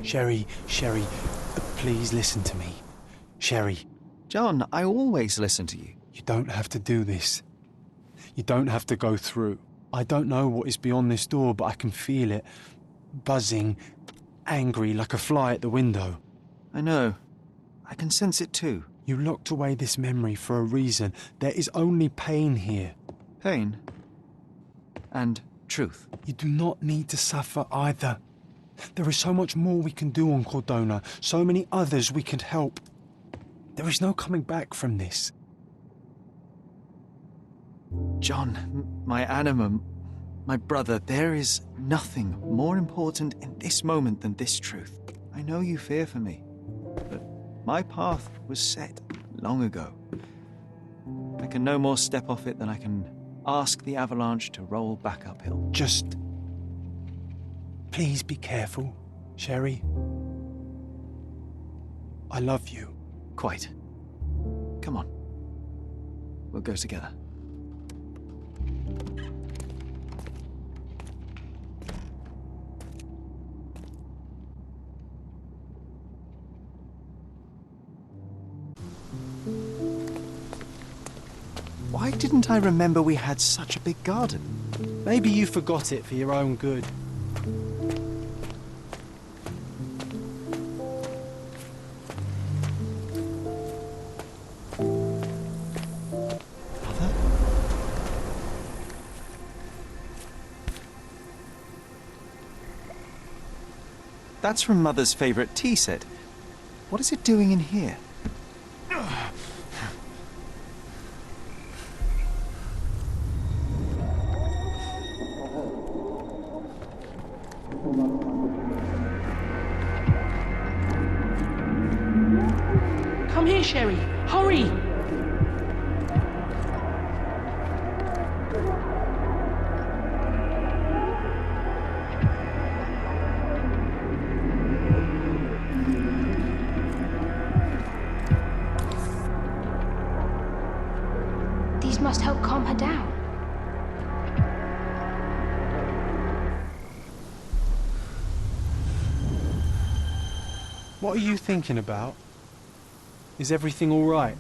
Sherry, please listen to me. Sherry. John, I always listen to you. You don't have to do this. You don't have to go through. I don't know what is beyond this door, but I can feel it. Buzzing, angry, like a fly at the window. I know. I can sense it too. You locked away this memory for a reason. There is only pain here. Pain? And truth. You do not need to suffer either. There is so much more we can do on Cordona, so many others we can help. There is no coming back from this. John, my animum, my brother, there is nothing more important in this moment than this truth. I know you fear for me, but my path was set long ago. I can no more step off it than I can ask the avalanche to roll back uphill. Just... please be careful, Sherry. I love you. Quite. Come on. We'll go together. Why didn't I remember we had such a big garden? Maybe you forgot it for your own good. Mother? That's from Mother's favorite tea set. What is it doing in here? Come here, Sherry. Hurry! These must help calm her down. What are you thinking about? Is everything all right?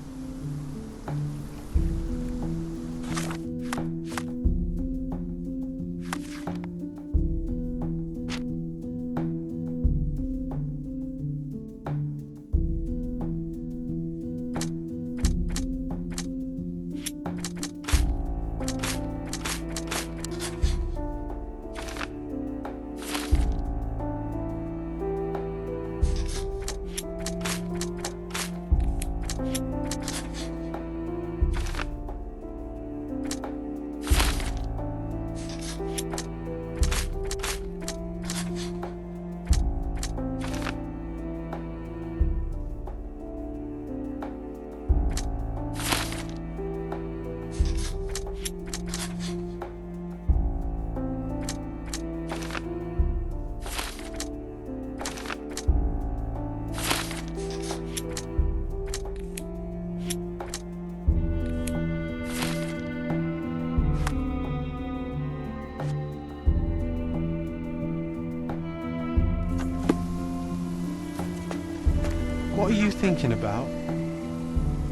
What are you thinking about?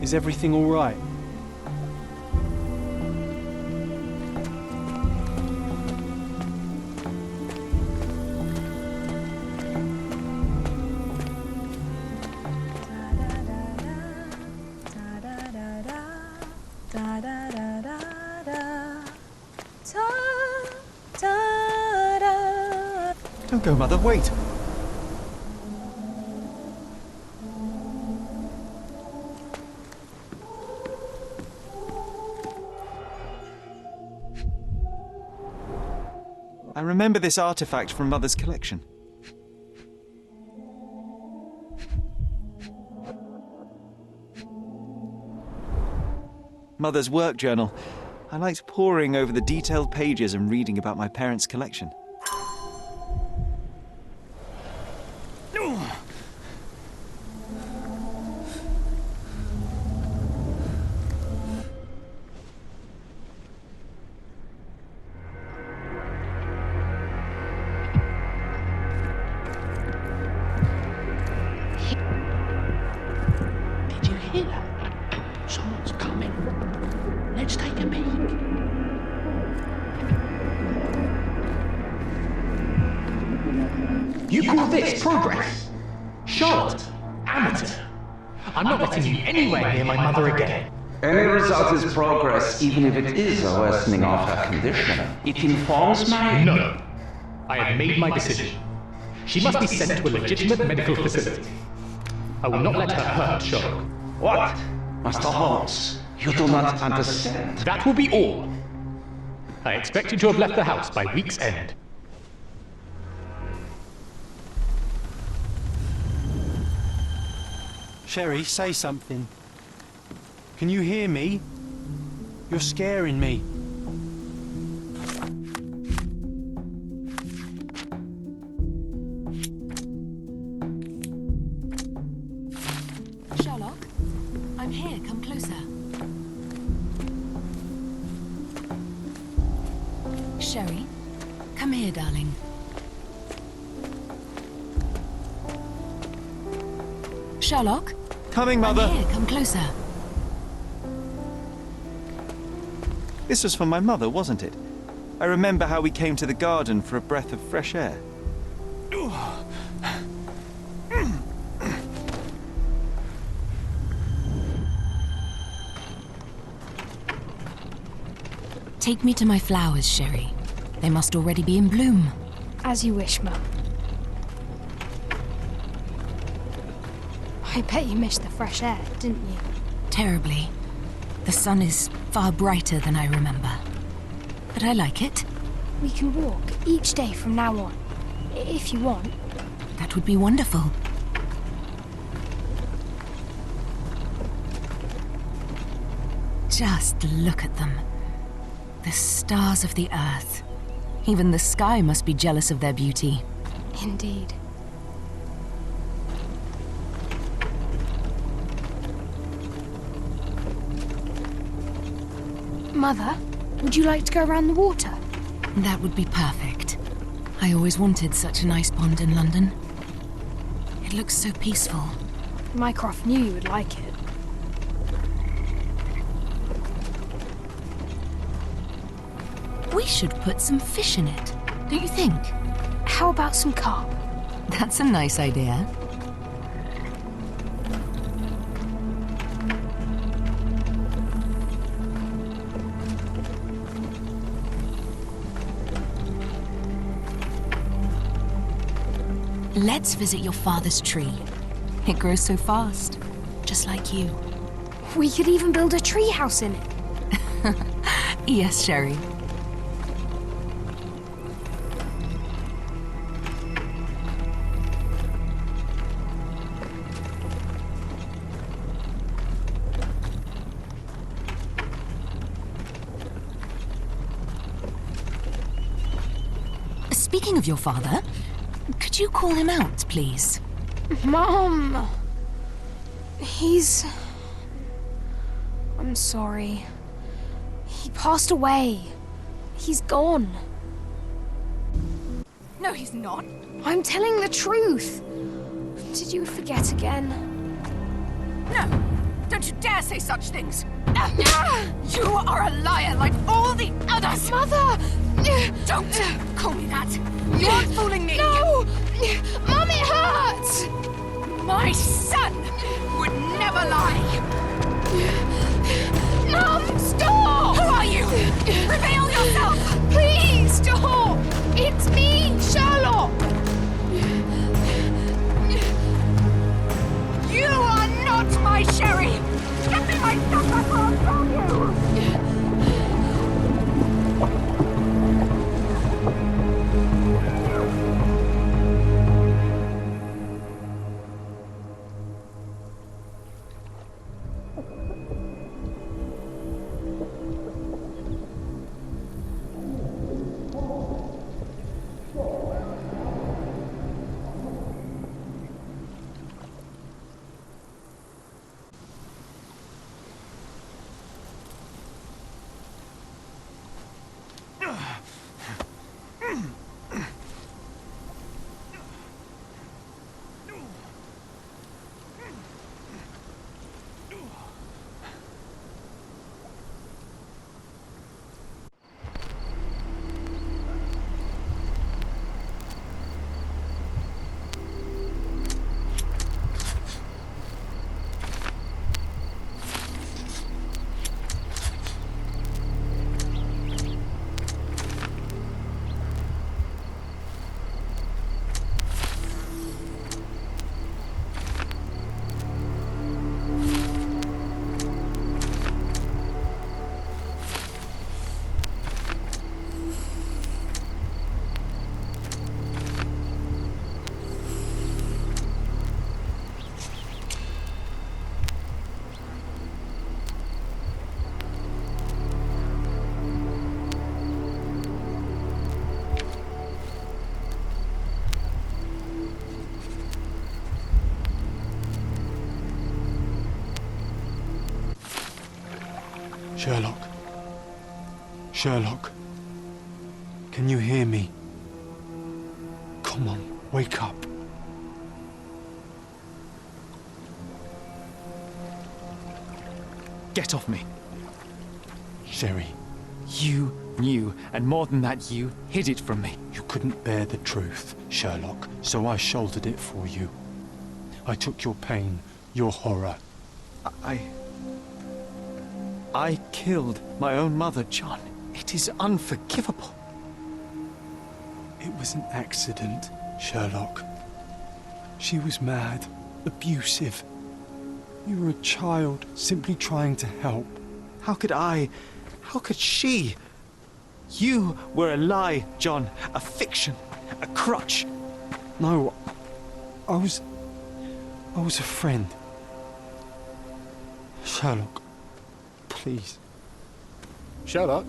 Is everything all right? Don't go, Mother, wait! I remember this artifact from Mother's collection. Mother's work journal. I liked poring over the detailed pages and reading about my parents' collection. You call this progress? Charlotte, amateur. I'm not letting you anywhere near my mother again. Any result is progress, even if it is a worsening of her condition. It informs my... No. I have made my decision. She must be sent to a legitimate medical facility. I will not let her hurt Sherlock. What? Master Holmes, you do not understand. That will be all. I expect you to have left the house by week's end. Sherry, say something. Can you hear me? You're scaring me. Sherlock, I'm here. Come closer. Sherry, come here, darling. Sherlock, Coming, Mother. I'm here. Come closer. This was for my mother, wasn't it? I remember how we came to the garden for a breath of fresh air. Take me to my flowers, Sherry. They must already be in bloom. As you wish, Mum. I bet you missed the fresh air, didn't you? Terribly. The sun is far brighter than I remember. But I like it. We can walk each day from now on, if you want. That would be wonderful. Just look at them. The stars of the earth. Even the sky must be jealous of their beauty. Indeed. Mother, would you like to go around the water? That would be perfect. I always wanted such a nice pond in London. It looks so peaceful. Mycroft knew you would like it. We should put some fish in it, don't you think? How about some carp? That's a nice idea. Let's visit your father's tree. It grows so fast, just like you. We could even build a tree house in it. Yes, Sherry. Speaking of your father, could you call him out, please? Mom! I'm sorry. He passed away. He's gone. No, he's not. I'm telling the truth. Did you forget again? No! Don't you dare say such things! You are a liar like all the others! Mother! Don't call me that! You aren't fooling me! No! Mum, it hurts! My son would never lie! Mum, stop! Who are you? Reveal yourself! Please stop! It's me, Sherlock! You are not my Sherry! Get me my stuff from you! Sherlock. Sherlock. Can you hear me? Come on, wake up. Get off me. Sherry, You knew, and more than that, you hid it from me. you couldn't bear the truth, Sherlock, so I shouldered it for you. I took your pain, your horror. I killed my own mother, John. It is unforgivable. It was an accident, Sherlock. She was mad, abusive. You were a child, simply trying to help. How could she? You were a lie, John. A fiction. A crutch. No, I was a friend. Sherlock, please. Sherlock,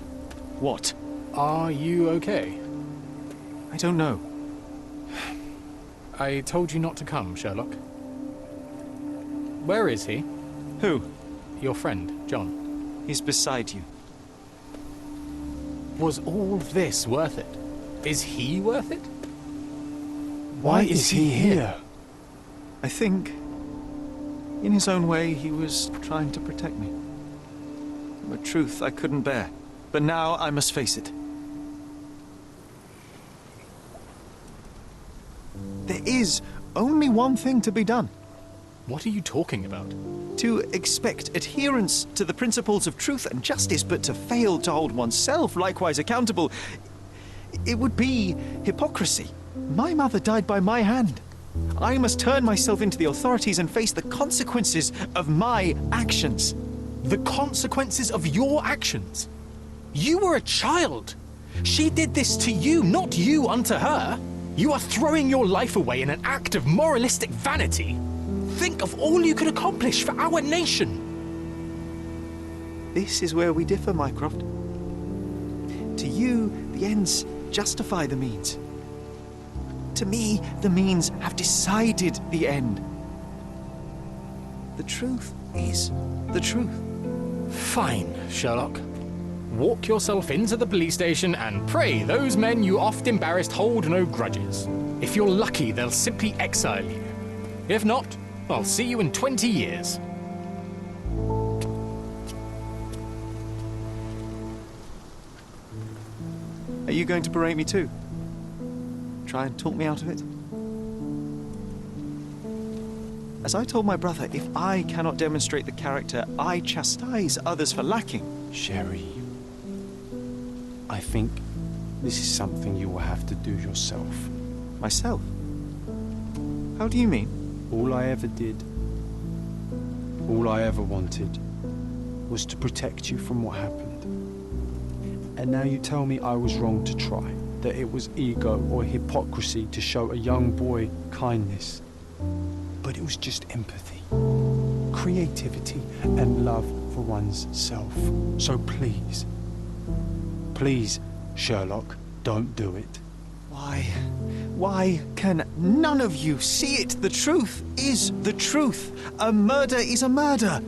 What? are you okay? I don't know. I told you not to come, Sherlock. Where is he? Who? Your friend, John. He's beside you. Was all this worth it? Is he worth it? Why is he here? I think, in his own way, he was trying to protect me. A truth I couldn't bear. But now I must face it. There is only one thing to be done. What are you talking about? To expect adherence to the principles of truth and justice, but to fail to hold oneself likewise accountable, it would be hypocrisy. My mother died by my hand. I must turn myself into the authorities and face the consequences of my actions. The consequences of your actions? You were a child. She did this to you, not you unto her. You are throwing your life away in an act of moralistic vanity. Think of all you could accomplish for our nation. This is where we differ, Mycroft. To you, the ends justify the means. To me, the means have decided the end. The truth is the truth. Fine, Sherlock. Walk yourself into the police station and pray those men you oft embarrassed hold no grudges. If you're lucky, they'll simply exile you. If not, I'll see you in 20 years. Are you going to berate me too? Try and talk me out of it? As I told my brother, if I cannot demonstrate the character I chastise others for lacking... Sherry, I think this is something you will have to do yourself. Myself? How do you mean? All I ever did, all I ever wanted, was to protect you from what happened. And now you tell me I was wrong to try, that it was ego or hypocrisy to show a young boy kindness. But it was just empathy, creativity, and love for one's self. So please, please, Sherlock, don't do it. Why can none of you see it? The truth is the truth. A murder is a murder.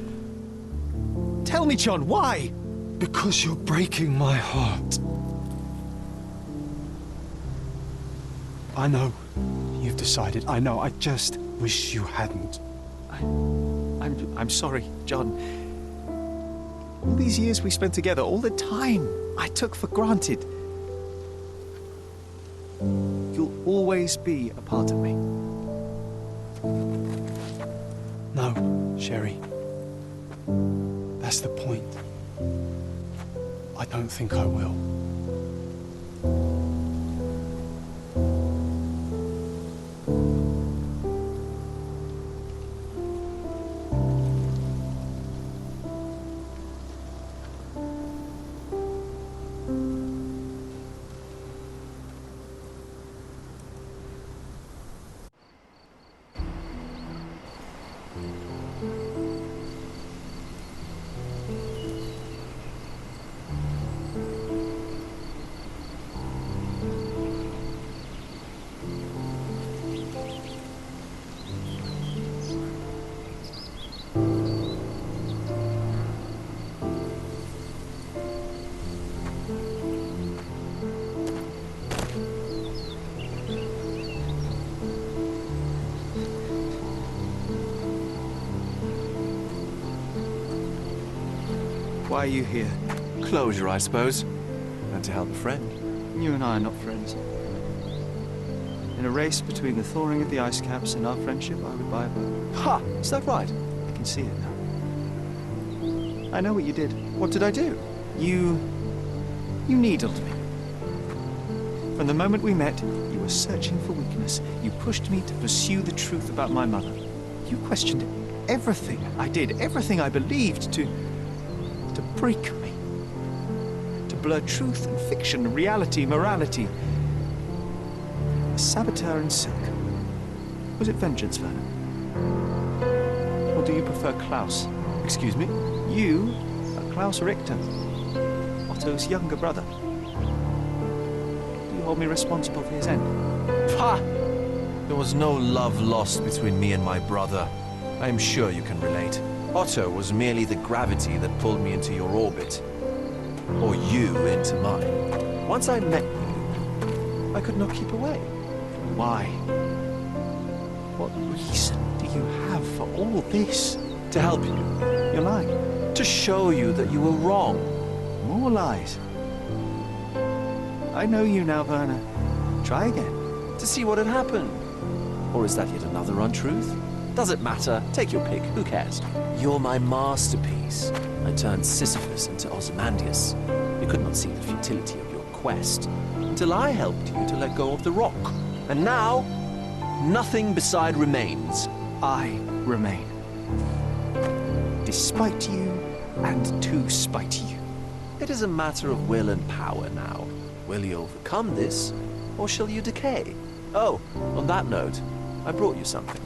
Tell me, John, why? Because you're breaking my heart. I know you've decided. I know. I just wish you hadn't. I'm sorry, John. All these years we spent together, all the time I took for granted. You'll always be a part of me. No, Sherry. That's the point. I don't think I will. Why are you here? Closure, I suppose. And to help a friend. You and I are not friends. In a race between the thawing of the ice caps and our friendship, I would buy a boat. Ha! Is that right? I can see it now. I know what you did. What did I do? You needled me. From the moment we met, you were searching for weakness. You pushed me to pursue the truth about my mother. You questioned everything I did, everything I believed, to break me. To blur truth and fiction, reality, morality. A saboteur in silk. Was it vengeance, Werner? Or do you prefer Klaus? Excuse me? You are Klaus Richter, Otto's younger brother. Do you hold me responsible for his end? Ha! There was no love lost between me and my brother. I am sure you can relate. Otto was merely the gravity that pulled me into your orbit. Or you into mine. Once I met you, I could not keep away. Why? What reason do you have for all this? To help you. You're lying. To show you that you were wrong. More lies. I know you now, Werner. Try again. To see what had happened. Or is that yet another untruth? Does it matter? Take your pick. Who cares? You're my masterpiece. I turned Sisyphus into Ozymandias. You could not see the futility of your quest until I helped you to let go of the rock. And now, nothing beside remains. I remain. Despite you and to spite you. It is a matter of will and power now. Will you overcome this, or shall you decay? Oh, on that note, I brought you something.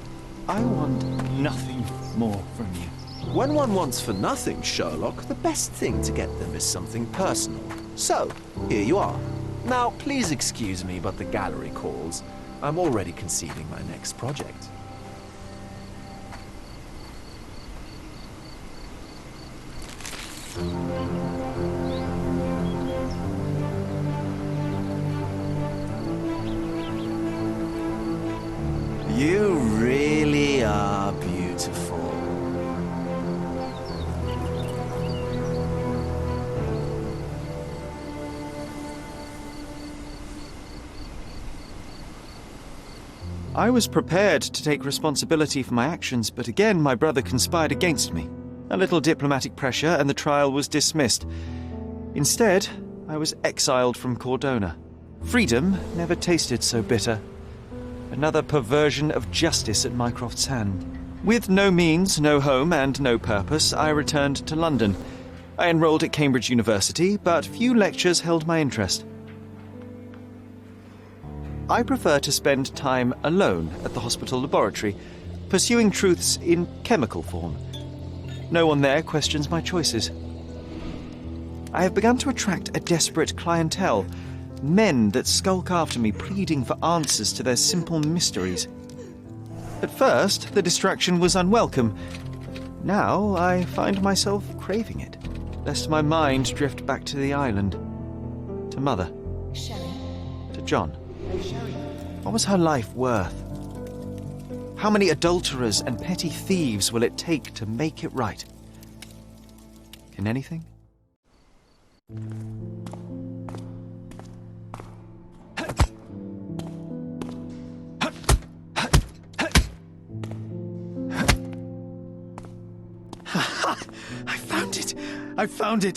I want nothing more from you. When one wants for nothing, Sherlock, the best thing to get them is something personal. So, here you are. Now, please excuse me, but the gallery calls. I'm already conceiving my next project. You really are beautiful. I was prepared to take responsibility for my actions, but again my brother conspired against me. A little diplomatic pressure and the trial was dismissed. Instead, I was exiled from Cordona. Freedom never tasted so bitter. Another perversion of justice at Mycroft's hand. With no means, no home, and no purpose, I returned to London. I enrolled at Cambridge University, but few lectures held my interest. I prefer to spend time alone at the hospital laboratory, pursuing truths in chemical form. No one there questions my choices. I have begun to attract a desperate clientele, men that skulk after me, pleading for answers to their simple mysteries. At first, the distraction was unwelcome. Now, I find myself craving it, lest my mind drift back to the island, to Mother, to John. What was her life worth? How many adulterers and petty thieves will it take to make it right? Can anything?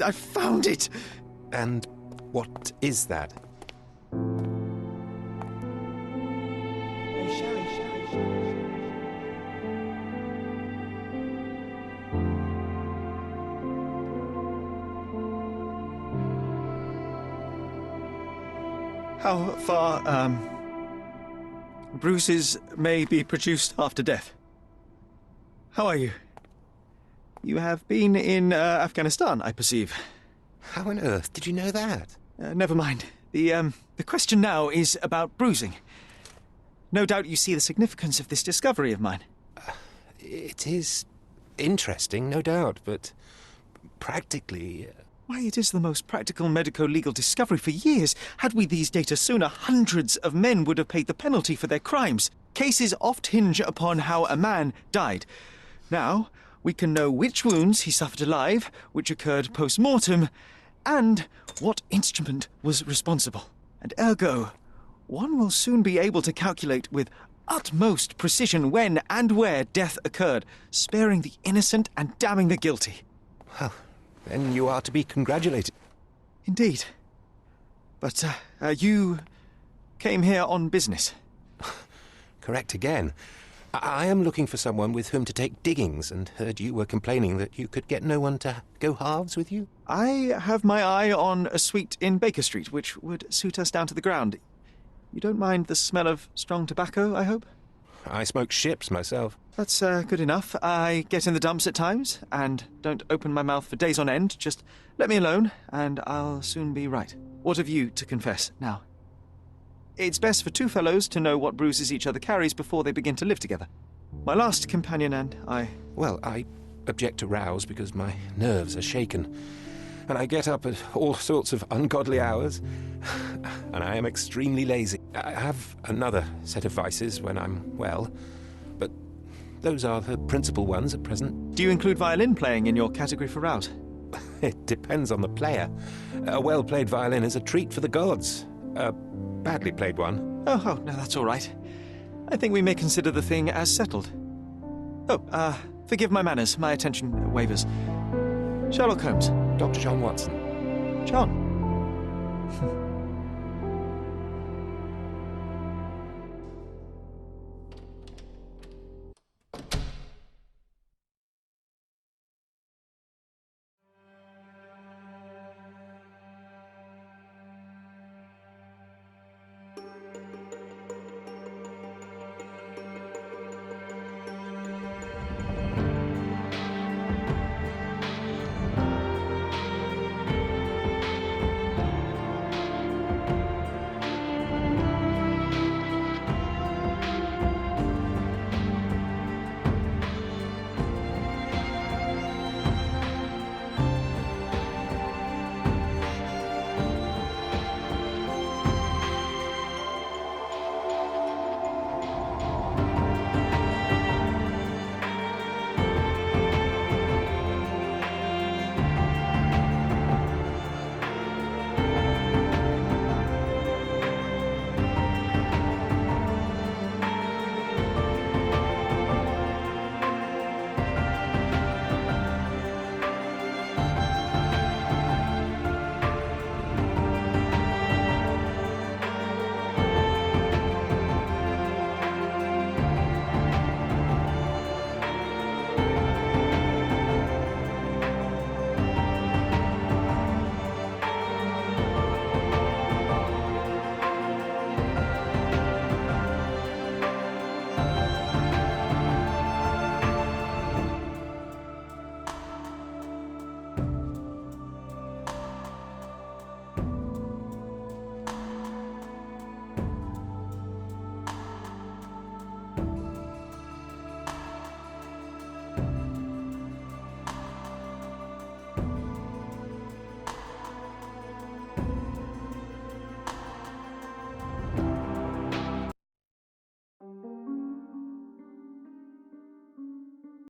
I found it! And what is that? How far, bruises may be produced after death. How are you? You have been in Afghanistan, I perceive. How on earth did you know that? Never mind. The question now is about bruising. No doubt you see the significance of this discovery of mine. It is interesting, no doubt, but practically... Why, it is the most practical medico-legal discovery for years. Had we these data sooner, hundreds of men would have paid the penalty for their crimes. Cases oft hinge upon how a man died. Now, we can know which wounds he suffered alive, which occurred post-mortem, and what instrument was responsible. And ergo, one will soon be able to calculate with utmost precision when and where death occurred, sparing the innocent and damning the guilty. Well, then you are to be congratulated. Indeed. But, you came here on business. Correct again. I am looking for someone with whom to take diggings, and heard you were complaining that you could get no one to go halves with you. I have my eye on a suite in Baker Street, which would suit us down to the ground. You don't mind the smell of strong tobacco, I hope? I smoke ships myself. That's good enough. I get in the dumps at times, and don't open my mouth for days on end. Just let me alone, and I'll soon be right. What have you to confess now? It's best for two fellows to know what bruises each other carries before they begin to live together. My last companion and I... Well, I object to rows because my nerves are shaken. And I get up at all sorts of ungodly hours. And I am extremely lazy. I have another set of vices when I'm well. But those are the principal ones at present. Do you include violin playing in your category for rouse? It depends on the player. A well-played violin is a treat for the gods. A badly played one. Oh, no, that's all right. I think we may consider the thing as settled. Oh, forgive my manners. My attention wavers. Sherlock Holmes. Dr. John Watson. John.